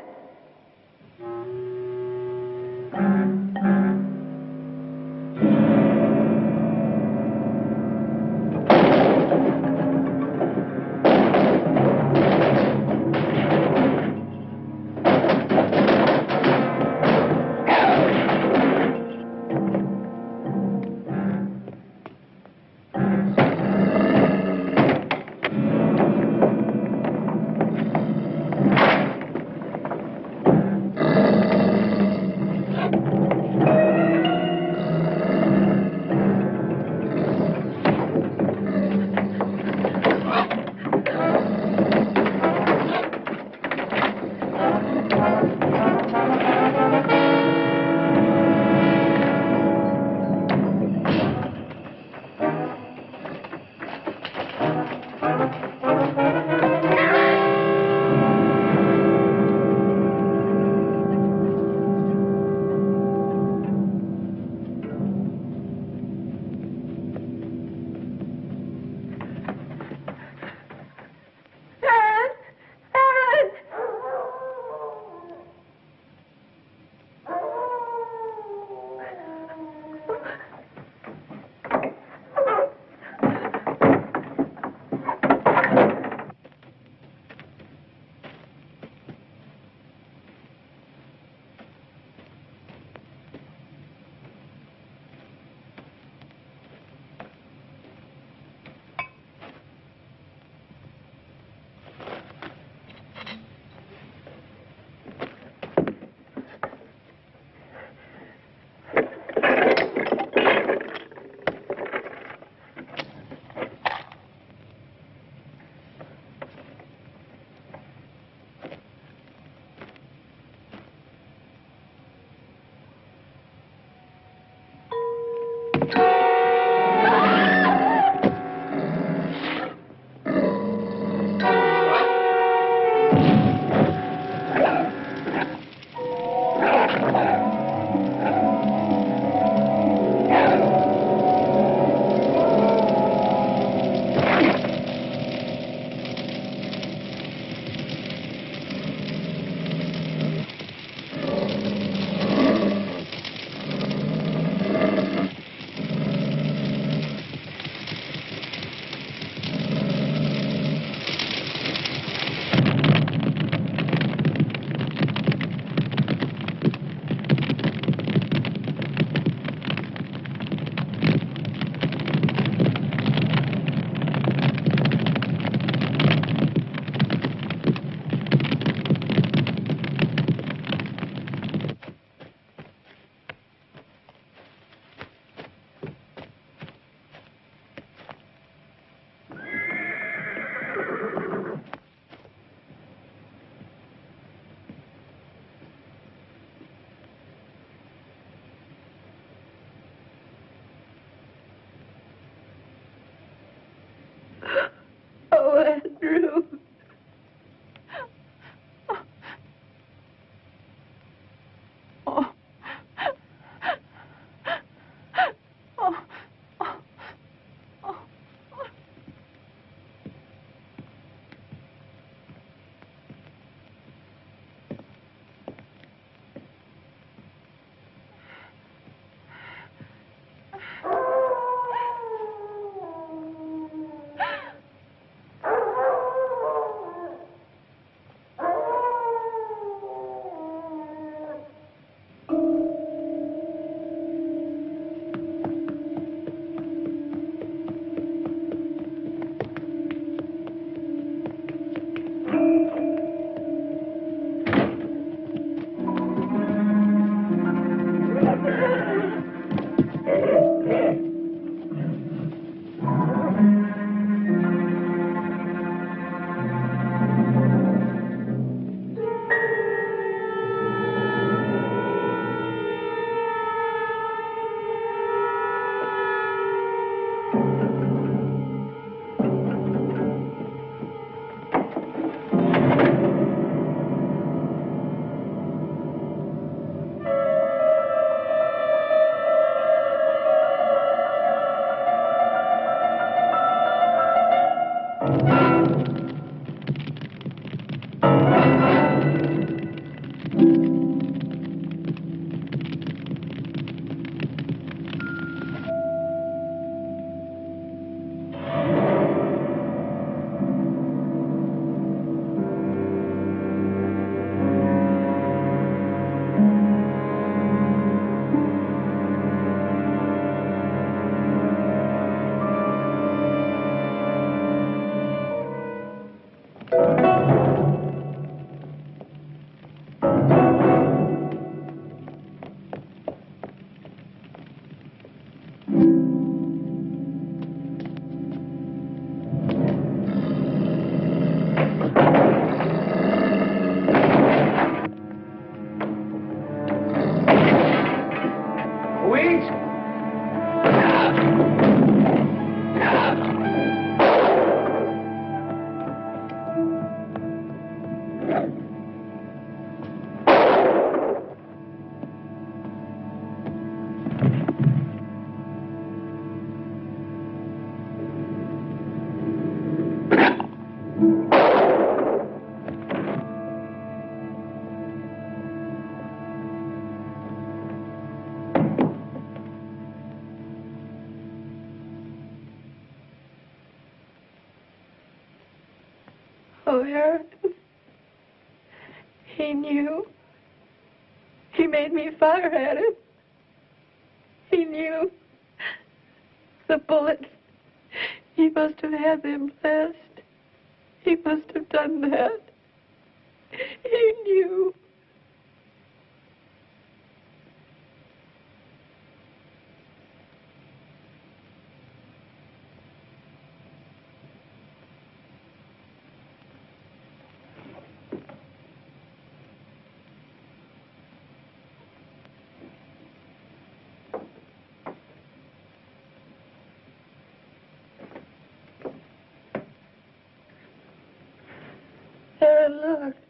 Oh, Aaron. He knew. He made me fire at him. He knew. The bullets. He must have had them blessed. He must have done that. He knew. Aaron, look.